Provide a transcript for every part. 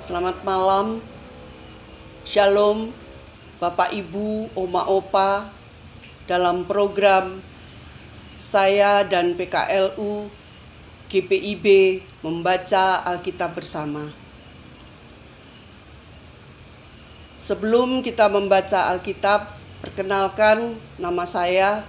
Selamat malam, Shalom, Bapak Ibu, Oma Opa. Dalam program saya dan PKLU GPIB membaca Alkitab bersama. Sebelum kita membaca Alkitab, perkenalkan nama saya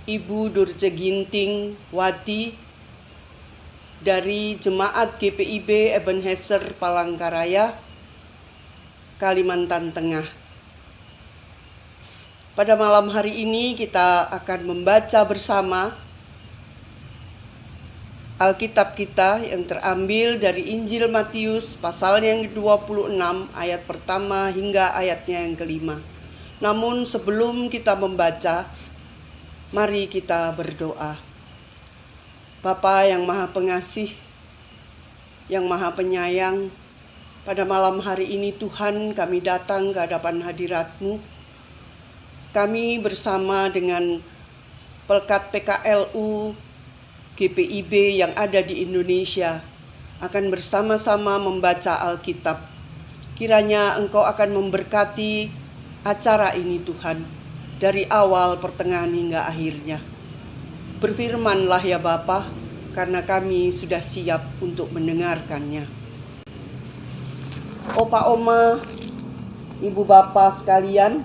Ibu Durce Ginting Wati dari Jemaat GPIB Ebenezer Palangkaraya, Kalimantan Tengah. Pada malam hari ini kita akan membaca bersama Alkitab kita yang terambil dari Injil Matius pasal yang ke-26 ayat pertama hingga ayatnya yang kelima. Namun sebelum kita membaca, mari kita berdoa. Bapa yang Maha Pengasih, yang Maha Penyayang, pada malam hari ini Tuhan kami datang ke hadapan hadirat-Mu. Kami bersama dengan Pelkat PKLU GPIB yang ada di Indonesia akan bersama-sama membaca Alkitab. Kiranya Engkau akan memberkati acara ini Tuhan, dari awal, pertengahan hingga akhirnya. Berfirmanlah ya Bapa, karena kami sudah siap untuk mendengarkannya. Opa Oma, Ibu Bapa sekalian,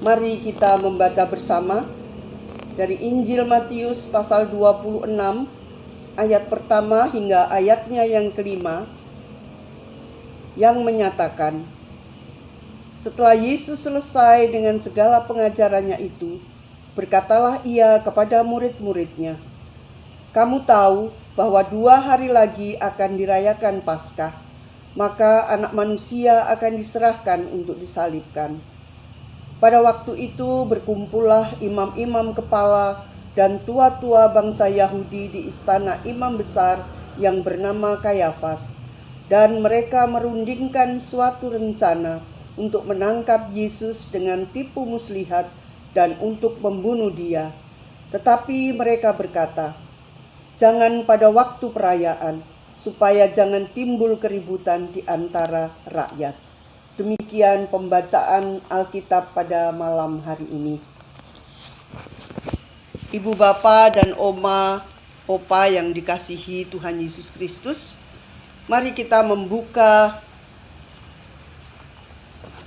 mari kita membaca bersama dari Injil Matius pasal 26 ayat pertama hingga ayatnya yang kelima, yang menyatakan, setelah Yesus selesai dengan segala pengajarannya itu, berkatalah ia kepada murid-muridnya, kamu tahu bahwa 2 hari lagi akan dirayakan Paskah, maka Anak Manusia akan diserahkan untuk disalibkan. Pada waktu itu berkumpullah imam-imam kepala dan tua-tua bangsa Yahudi di istana imam besar yang bernama Kayafas, dan mereka merundingkan suatu rencana untuk menangkap Yesus dengan tipu muslihat dan untuk membunuh dia. Tetapi mereka berkata, jangan pada waktu perayaan, supaya jangan timbul keributan di antara rakyat. Demikian pembacaan Alkitab pada malam hari ini. Ibu Bapa dan Oma Opa yang dikasihi Tuhan Yesus Kristus, mari kita membuka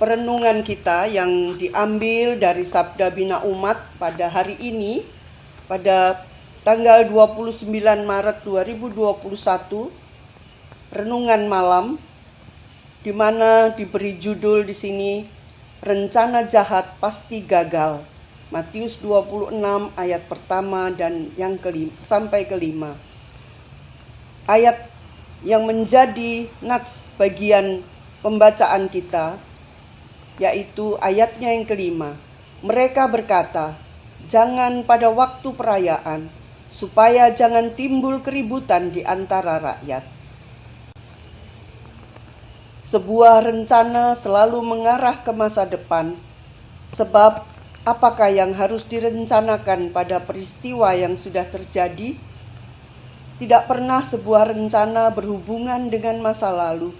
perenungan kita yang diambil dari Sabda Bina Umat pada hari ini, pada tanggal 29 Maret 2021, renungan malam, di mana diberi judul di sini, Rencana Jahat Pasti Gagal. Matius 26 ayat pertama dan yang kelima, sampai kelima. Ayat yang menjadi nats bagian pembacaan kita, yaitu ayatnya yang kelima. Mereka berkata, jangan pada waktu perayaan, supaya jangan timbul keributan di antara rakyat. Sebuah rencana selalu mengarah ke masa depan, sebab apakah yang harus direncanakan pada peristiwa yang sudah terjadi? Tidak pernah sebuah rencana berhubungan dengan masa lalu,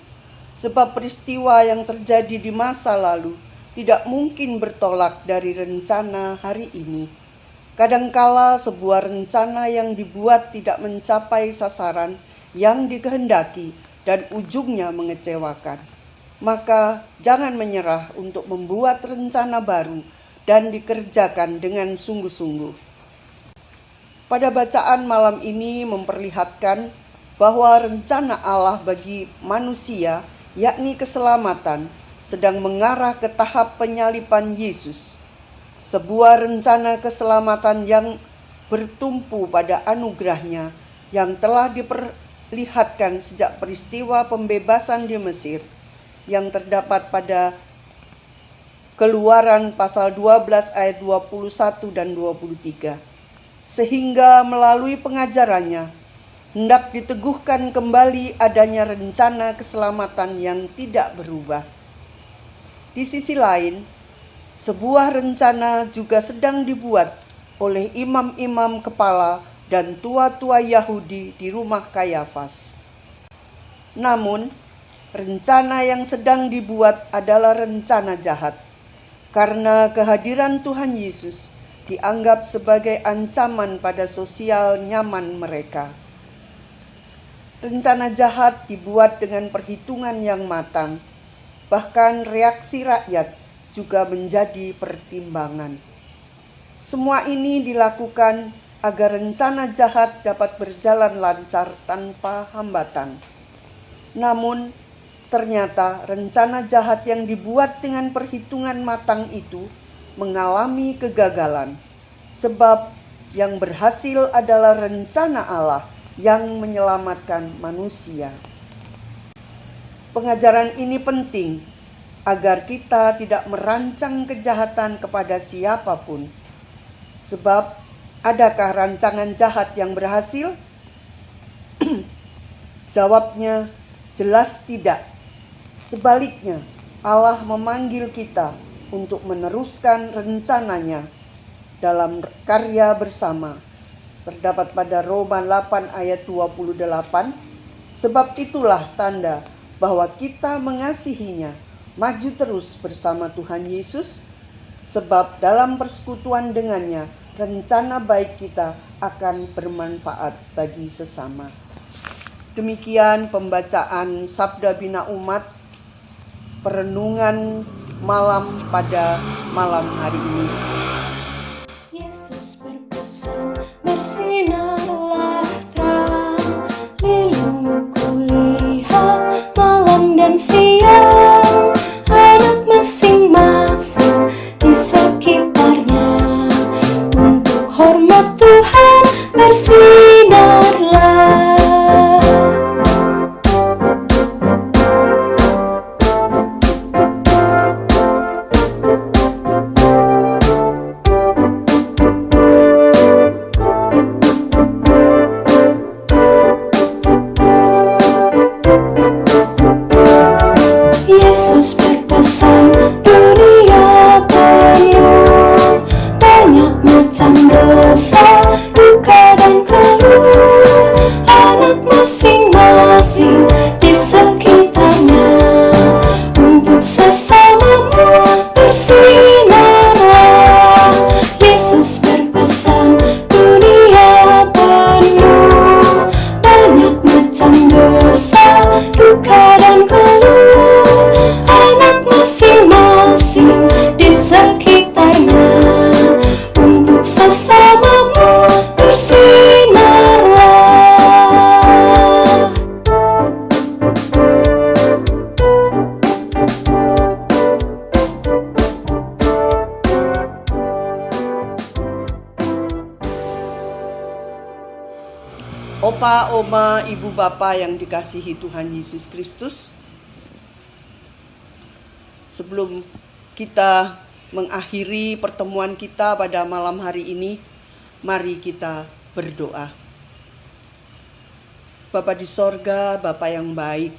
sebab peristiwa yang terjadi di masa lalu tidak mungkin bertolak dari rencana hari ini. Kadangkala sebuah rencana yang dibuat tidak mencapai sasaran yang dikehendaki dan ujungnya mengecewakan. Maka jangan menyerah untuk membuat rencana baru dan dikerjakan dengan sungguh-sungguh. Pada bacaan malam ini memperlihatkan bahwa rencana Allah bagi manusia, yakni keselamatan, sedang mengarah ke tahap penyaliban Yesus. Sebuah rencana keselamatan yang bertumpu pada anugerahnya yang telah diperlihatkan sejak peristiwa pembebasan di Mesir yang terdapat pada Keluaran pasal 12 ayat 21 dan 23. Sehingga melalui pengajarannya hendak diteguhkan kembali adanya rencana keselamatan yang tidak berubah. Di sisi lain, sebuah rencana juga sedang dibuat oleh imam-imam kepala dan tua-tua Yahudi di rumah Kayafas. Namun, rencana yang sedang dibuat adalah rencana jahat, karena kehadiran Tuhan Yesus dianggap sebagai ancaman pada sosial nyaman mereka. Rencana jahat dibuat dengan perhitungan yang matang, bahkan reaksi rakyat juga menjadi pertimbangan. Semua ini dilakukan agar rencana jahat dapat berjalan lancar tanpa hambatan. Namun, ternyata rencana jahat yang dibuat dengan perhitungan matang itu mengalami kegagalan, sebab yang berhasil adalah rencana Allah yang menyelamatkan manusia. Pengajaran ini penting agar kita tidak merancang kejahatan kepada siapapun, sebab adakah rancangan jahat yang berhasil? Jawabnya jelas tidak. Sebaliknya, Allah memanggil kita untuk meneruskan rencananya dalam karya bersama. Terdapat pada Roma 8 ayat 28. Sebab itulah tanda bahwa kita mengasihinya, maju terus bersama Tuhan Yesus, sebab dalam persekutuan dengannya, rencana baik kita akan bermanfaat bagi sesama. Demikian pembacaan Sabda Bina Umat, perenungan malam pada malam hari ini. Yesus berpesan, bersinarlah terang, lilinku lihat malam dan siang, anak masing-masing di sekitarnya, untuk hormat Tuhan bersinarlah. Yesus berpesan, dunia penuh banyak macam dosa, duka dan keluh, anak masing-masing di sekitarnya, untuk sesamamu bersinarlah. Yesus berpesan, dunia penuh banyak macam dosa, duka dan keluh, anak masing-masing di sekitarnya, untuk sesamamu bersinarlah. Opa, oma, ibu, bapa yang dikasihi Tuhan Yesus Kristus, sebelum kita mengakhiri pertemuan kita pada malam hari ini, mari kita berdoa. Bapa di sorga, Bapa yang baik,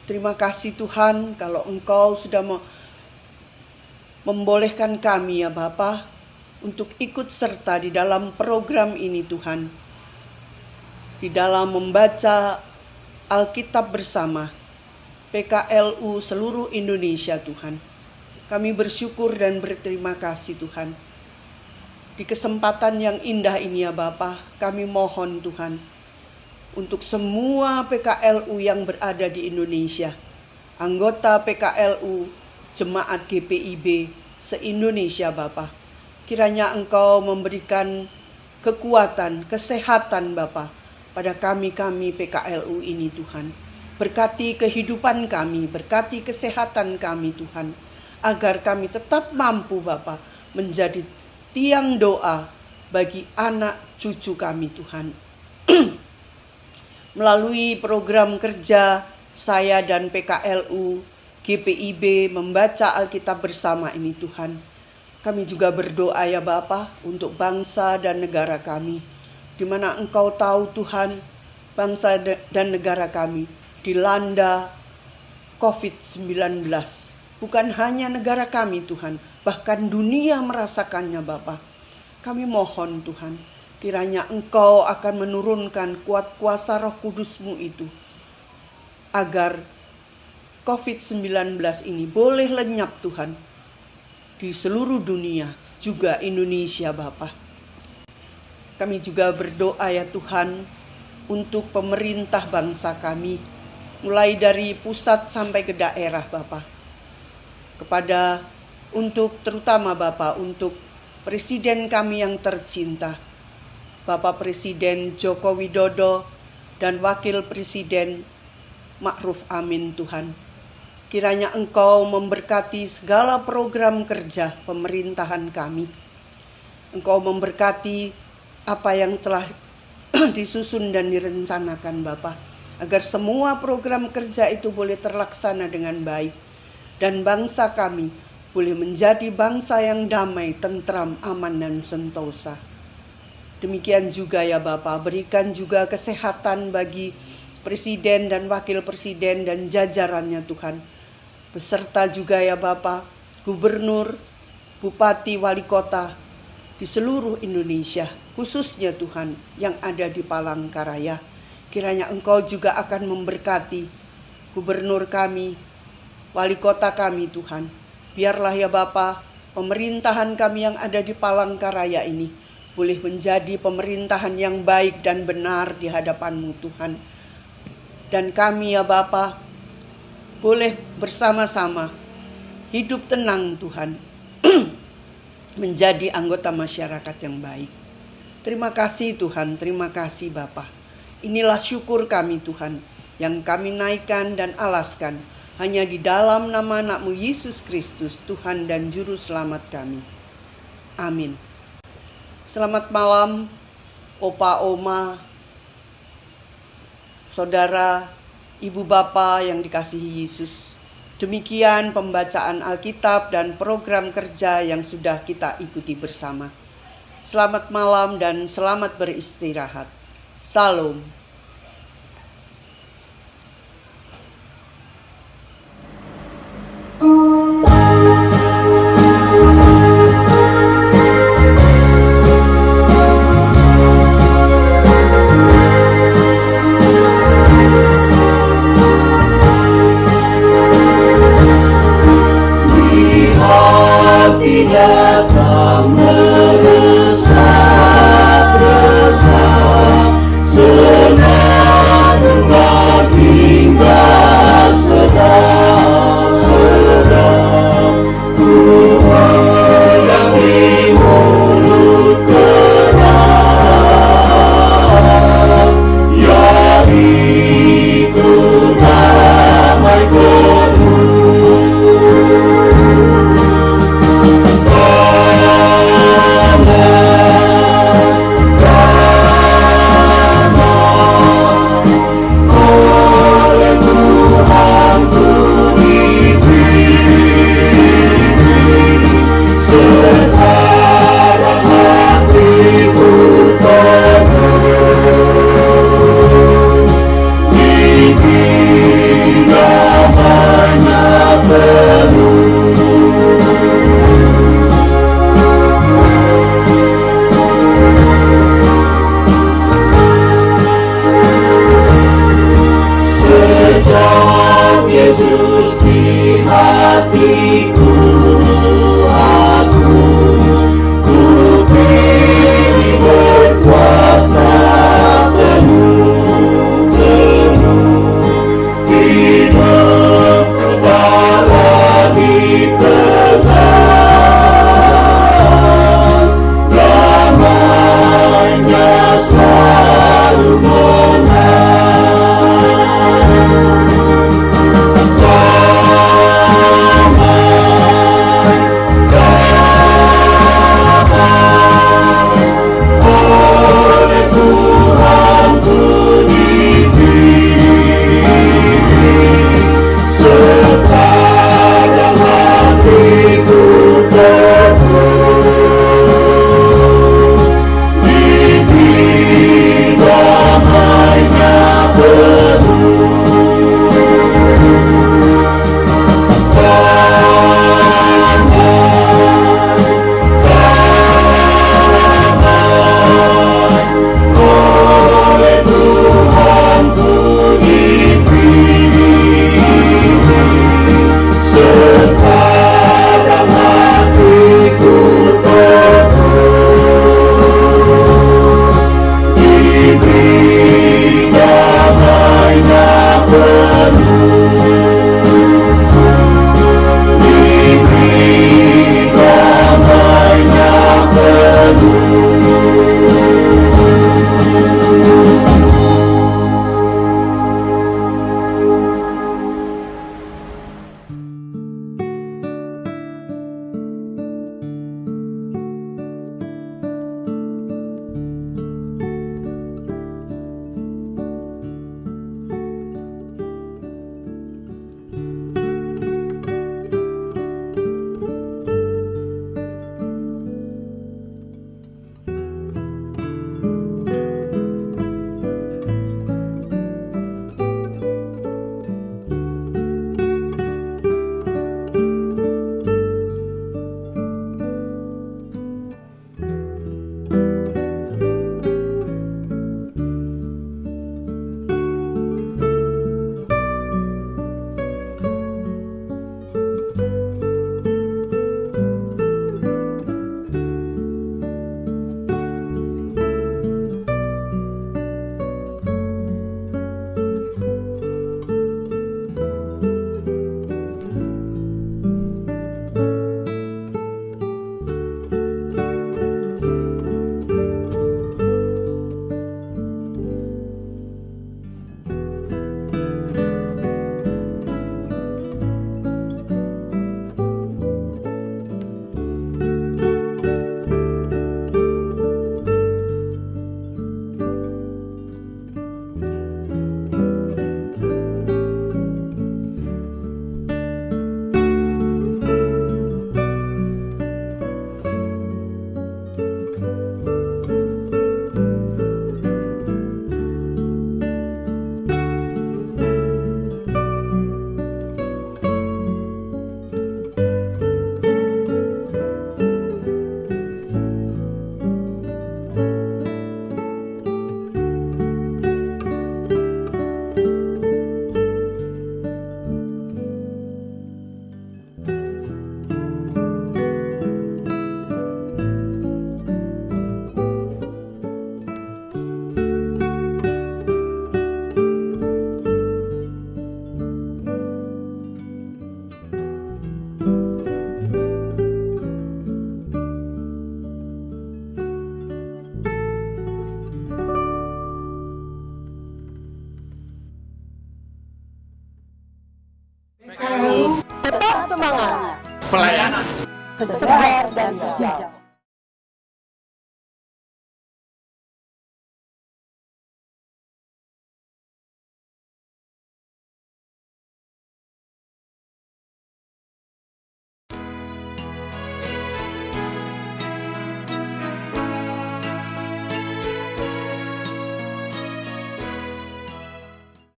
terima kasih Tuhan kalau Engkau sudah membolehkan kami ya Bapa untuk ikut serta di dalam program ini Tuhan. Di dalam membaca Alkitab bersama PKLU seluruh Indonesia Tuhan. Kami bersyukur dan berterima kasih Tuhan. Di kesempatan yang indah ini ya Bapa, kami mohon Tuhan untuk semua PKLU yang berada di Indonesia, anggota PKLU, Jemaat GPIB se-Indonesia Bapa. Kiranya Engkau memberikan kekuatan, kesehatan Bapa pada kami-kami PKLU ini Tuhan. Berkati kehidupan kami, berkati kesehatan kami Tuhan, agar kami tetap mampu Bapa menjadi tiang doa bagi anak cucu kami Tuhan. Melalui program kerja saya dan PKLU GPIB membaca Alkitab bersama ini Tuhan, kami juga berdoa ya Bapa untuk bangsa dan negara kami, di mana Engkau tahu Tuhan, bangsa dan negara kami dilanda COVID-19. Bukan hanya negara kami Tuhan, bahkan dunia merasakannya Bapa. Kami mohon Tuhan, kiranya Engkau akan menurunkan kuat kuasa Roh Kudus-Mu itu, agar COVID-19 ini boleh lenyap Tuhan di seluruh dunia, juga Indonesia Bapa. Kami juga berdoa ya Tuhan untuk pemerintah bangsa kami, mulai dari pusat sampai ke daerah Bapa. Terutama Bapa, untuk Presiden kami yang tercinta, Bapak Presiden Joko Widodo dan Wakil Presiden Ma'ruf Amin Tuhan. Kiranya Engkau memberkati segala program kerja pemerintahan kami. Engkau memberkati apa yang telah disusun dan direncanakan Bapa, agar semua program kerja itu boleh terlaksana dengan baik. Dan bangsa kami boleh menjadi bangsa yang damai, tentram, aman, dan sentosa. Demikian juga ya Bapa, berikan juga kesehatan bagi Presiden dan Wakil Presiden dan jajarannya Tuhan. Beserta juga ya Bapa, Gubernur, Bupati, Wali Kota di seluruh Indonesia, khususnya Tuhan yang ada di Palangkaraya. Kiranya Engkau juga akan memberkati Gubernur kami, Wali Kota kami Tuhan. Biarlah ya Bapa, pemerintahan kami yang ada di Palangkaraya ini boleh menjadi pemerintahan yang baik dan benar di hadapan-Mu Tuhan. Dan kami ya Bapa, boleh bersama-sama hidup tenang Tuhan, menjadi anggota masyarakat yang baik. Terima kasih Tuhan, terima kasih Bapa. Inilah syukur kami Tuhan, yang kami naikkan dan alaskan hanya di dalam nama Anak-Mu Yesus Kristus, Tuhan dan Juru Selamat kami. Amin. Selamat malam, Opa, Oma, Saudara, Ibu Bapa yang dikasihi Yesus. Demikian pembacaan Alkitab dan program kerja yang sudah kita ikuti bersama. Selamat malam dan selamat beristirahat. Salam.